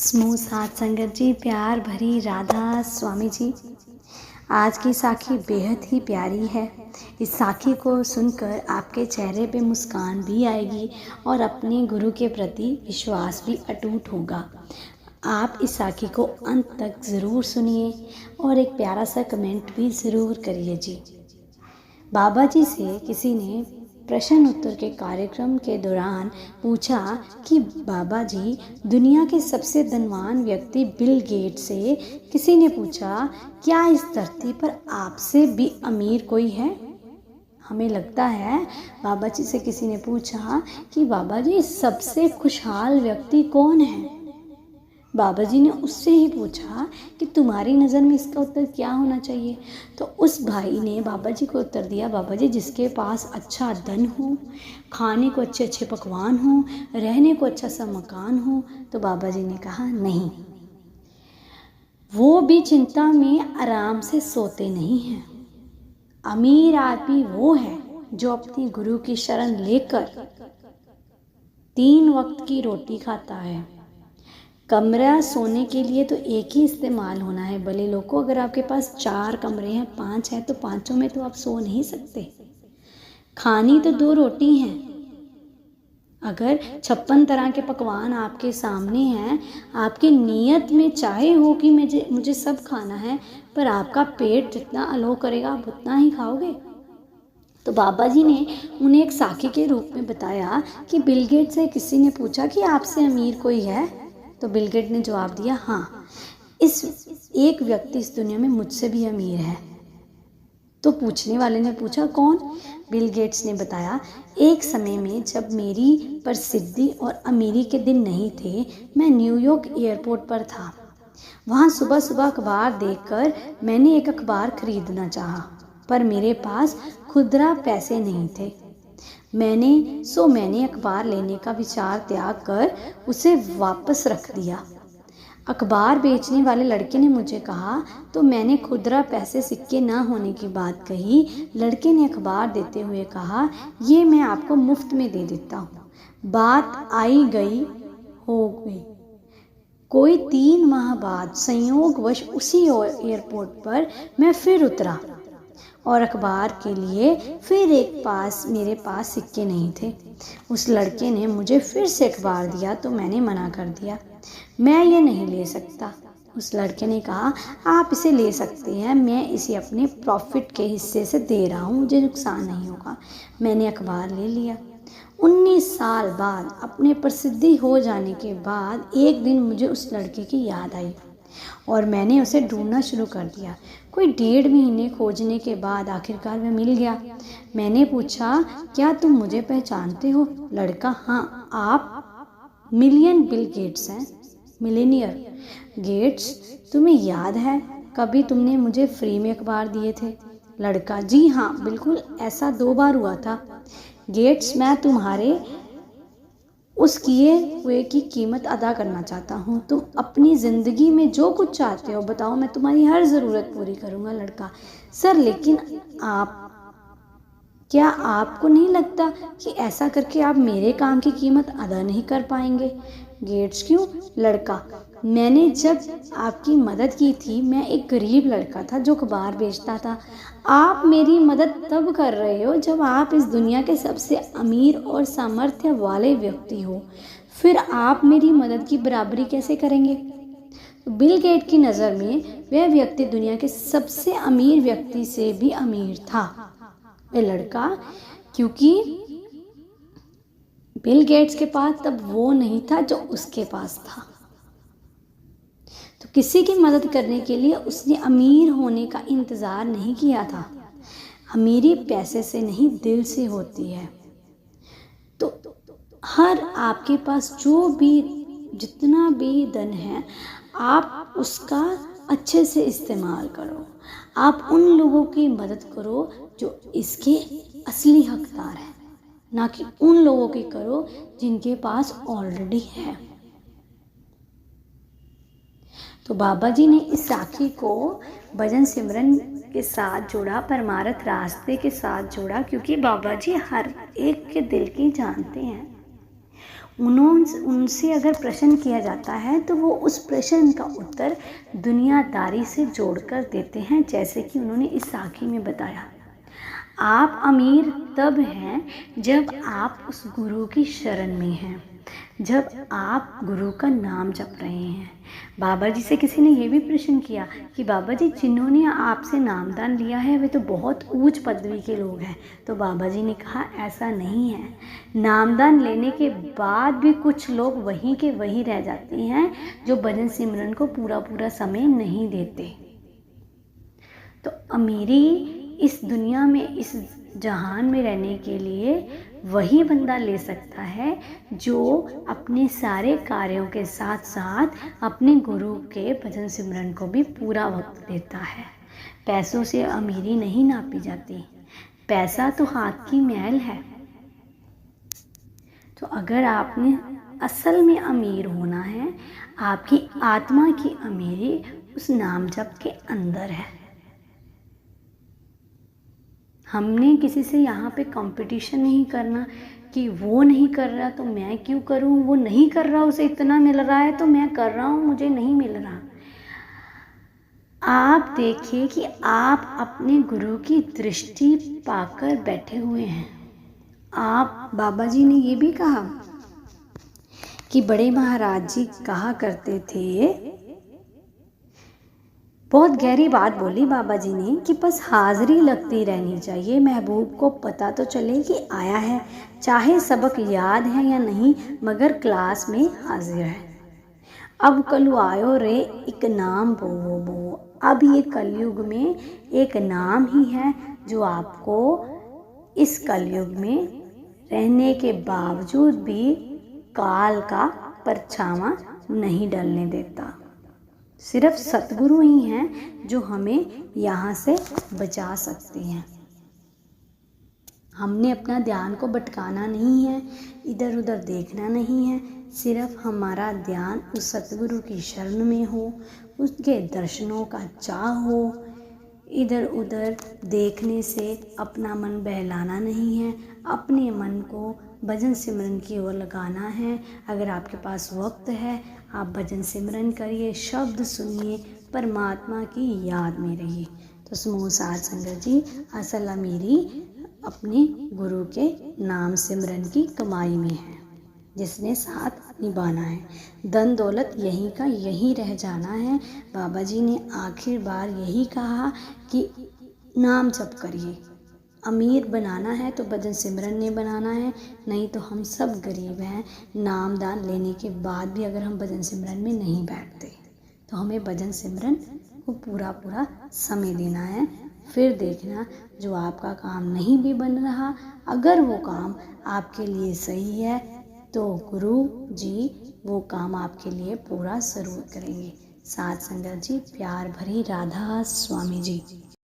Smooth साथ संगत जी, प्यार भरी राधा स्वामी जी। आज की साखी बेहद ही प्यारी है। इस साखी को सुनकर आपके चेहरे पे मुस्कान भी आएगी और अपने गुरु के प्रति विश्वास भी अटूट होगा। आप इस साखी को अंत तक ज़रूर सुनिए और एक प्यारा सा कमेंट भी ज़रूर करिए जी। बाबा जी से किसी ने प्रश्न उत्तर के कार्यक्रम के दौरान पूछा कि बाबा जी, दुनिया के सबसे धनवान व्यक्ति बिल गेट से किसी ने पूछा, क्या इस धरती पर आपसे भी अमीर कोई है? हमें लगता है बाबा जी से किसी ने पूछा कि बाबा जी, सबसे खुशहाल व्यक्ति कौन है? बाबा जी ने उससे ही पूछा कि तुम्हारी नज़र में इसका उत्तर क्या होना चाहिए? तो उस भाई ने बाबा जी को उत्तर दिया, बाबा जी, जिसके पास अच्छा धन हो, खाने को अच्छे अच्छे पकवान हो, रहने को अच्छा सा मकान हो। तो बाबा जी ने कहा, नहीं, वो भी चिंता में आराम से सोते नहीं हैं। अमीर आदमी वो है जो अपनी गुरु की शरण लेकर 3 वक्त की रोटी खाता है। कमरा सोने के लिए तो एक ही इस्तेमाल होना है। भले लोगों, अगर आपके पास 4 कमरे हैं, 5 हैं, तो 5 में तो आप सो नहीं सकते। खानी तो 2 रोटी हैं। अगर 56 तरह के पकवान आपके सामने हैं, आपकी नीयत में चाहे हो कि मुझे सब खाना है, पर आपका पेट जितना अलो करेगा आप उतना ही खाओगे। तो बाबा जी ने उन्हें एक साखी के रूप में बताया कि बिल गेट से किसी ने पूछा कि आपसे अमीर कोई है? तो बिल गेट ने जवाब दिया, हाँ, एक व्यक्ति इस दुनिया में मुझसे भी अमीर है। तो पूछने वाले ने पूछा, कौन? बिल गेट्स ने बताया, एक समय में जब मेरी प्रसिद्धि और अमीरी के दिन नहीं थे, मैं न्यूयॉर्क एयरपोर्ट पर था। वहाँ सुबह सुबह अखबार देखकर मैंने एक अखबार खरीदना चाहा, पर मेरे पास खुदरा पैसे नहीं थे। मैंने अखबार लेने का विचार त्याग कर उसे वापस रख दिया। अखबार बेचने वाले लड़के ने मुझे कहा, तो मैंने खुदरा पैसे सिक्के ना होने की बात कही। लड़के ने अखबार देते हुए कहा, ये मैं आपको मुफ्त में दे देता हूँ। बात आई गई हो गई। कोई 3 माह बाद संयोगवश उसी एयरपोर्ट पर मैं फिर उतरा और अखबार के लिए फिर मेरे पास सिक्के नहीं थे। उस लड़के ने मुझे फिर से अखबार दिया तो मैंने मना कर दिया, मैं ये नहीं ले सकता। उस लड़के ने कहा, आप इसे ले सकते हैं, मैं इसे अपने प्रॉफिट के हिस्से से दे रहा हूँ, मुझे नुकसान नहीं होगा। मैंने अखबार ले लिया। 19 साल बाद, अपने प्रसिद्धि हो जाने के बाद, एक दिन मुझे उस लड़के की याद आई और मैंने उसे ढूंढना शुरू कर दिया। कोई 1.5 महीने खोजने के बाद आखिरकार वह मिल गया। मैंने पूछा, क्या तुम मुझे पहचानते हो? लड़का, हाँ, आप मिलियन बिल गेट्स हैं, मिलेनियर गेट्स। तुम्हें याद है कभी तुमने मुझे फ्री में अखबार दिए थे? लड़का, जी हाँ, बिल्कुल, ऐसा 2 बार हुआ था। गेट्स, मैं तुम्हारे उस किए हुए की कीमत अदा करना चाहता हूँ। तुम अपनी ज़िंदगी में जो कुछ चाहते हो बताओ, मैं तुम्हारी हर ज़रूरत पूरी करूँगा। लड़का, सर, लेकिन क्या आपको नहीं लगता कि ऐसा करके आप मेरे काम की कीमत अदा नहीं कर पाएंगे? गेट्स, क्यों? लड़का, मैंने जब आपकी मदद की थी, मैं एक गरीब लड़का था जो अखबार बेचता था। आप मेरी मदद तब कर रहे हो जब आप इस दुनिया के सबसे अमीर और सामर्थ्य वाले व्यक्ति हो, फिर आप मेरी मदद की बराबरी कैसे करेंगे? बिल गेट की नज़र में वह व्यक्ति दुनिया के सबसे अमीर व्यक्ति से भी अमीर था। वह लड़का, क्योंकि बिल गेट्स के पास तब वो नहीं था जो उसके पास था। तो किसी की मदद करने के लिए उसने अमीर होने का इंतज़ार नहीं किया था। अमीरी पैसे से नहीं, दिल से होती है। तो आपके पास जितना भी धन है, आप उसका अच्छे से इस्तेमाल करो। आप उन लोगों की मदद करो जो इसके असली हकदार हैं, ना कि उन लोगों की करो जिनके पास ऑलरेडी है। तो बाबा जी ने इस साखी को भजन सिमरन के साथ जोड़ा, परमार्थ रास्ते के साथ जोड़ा, क्योंकि बाबा जी हर एक के दिल की जानते हैं। उनसे अगर प्रश्न किया जाता है तो वो उस प्रश्न का उत्तर दुनियादारी से जोड़कर देते हैं, जैसे कि उन्होंने इस साखी में बताया। आप अमीर तब हैं जब आप उस गुरु की शरण में हैं, जब आप गुरु का नाम जप रहे हैं। बाबा जी से किसी ने ये भी प्रश्न किया कि बाबा जी, जिन्होंने आपसे नामदान लिया है वे तो बहुत ऊंच पदवी के लोग हैं। तो बाबा जी ने कहा, ऐसा नहीं है। नामदान लेने के बाद भी कुछ लोग वहीं के वहीं रह जाते हैं जो भजन सिमरन को पूरा पूरा समय नहीं देते। तो अमीरी इस दुनिया में, इस जहान में रहने के लिए वही बंदा ले सकता है जो अपने सारे कार्यों के साथ साथ अपने गुरु के भजन सिमरन को भी पूरा वक्त देता है। पैसों से अमीरी नहीं नापी जाती, पैसा तो हाथ की मैल है। तो अगर आपने असल में अमीर होना है, आपकी आत्मा की अमीरी उस नाम जप के अंदर है। हमने किसी से यहाँ पे कंपटीशन नहीं करना कि वो नहीं कर रहा तो मैं क्यों करूँ, वो नहीं कर रहा उसे इतना मिल रहा है तो मैं कर रहा हूँ मुझे नहीं मिल रहा। आप देखिए कि आप अपने गुरु की दृष्टि पाकर बैठे हुए हैं। आप, बाबा जी ने ये भी कहा कि बड़े महाराज जी कहा करते थे, बहुत गहरी बात बोली बाबा जी ने कि बस हाजिरी लगती रहनी चाहिए, महबूब को पता तो चले कि आया है, चाहे सबक याद है या नहीं मगर क्लास में हाजिर है। अब कलु आयो रे एक नाम बो। अब ये कलयुग में एक नाम ही है जो आपको इस कलयुग में रहने के बावजूद भी काल का परछावा नहीं डलने देता। सिर्फ सतगुरु ही हैं जो हमें यहाँ से बचा सकते हैं। हमने अपना ध्यान को भटकाना नहीं है, इधर उधर देखना नहीं है, सिर्फ हमारा ध्यान उस सतगुरु की शरण में हो, उसके दर्शनों का चाह हो। इधर उधर देखने से अपना मन बहलाना नहीं है, अपने मन को भजन सिमरन की ओर लगाना है। अगर आपके पास वक्त है आप भजन सिमरन करिए, शब्द सुनिए, परमात्मा की याद में रहिए। तो समूह साध संगत जी, असल अमीरी अपने गुरु के नाम सिमरन की कमाई में है, जिसने साथ निभाना है। धन दौलत यहीं का यहीं रह जाना है। बाबा जी ने आखिर बार यही कहा कि नाम जप करिए। अमीर बनाना है तो भजन सिमरन ने बनाना है, नहीं तो हम सब गरीब हैं। नाम दान लेने के बाद भी अगर हम भजन सिमरन में नहीं बैठते तो हमें भजन सिमरन को पूरा पूरा समय देना है। फिर देखना जो आपका काम नहीं भी बन रहा, अगर वो काम आपके लिए सही है तो गुरु जी वो काम आपके लिए पूरा ज़रूर करेंगे। साथ संगत जी, प्यार भरी राधा स्वामी जी।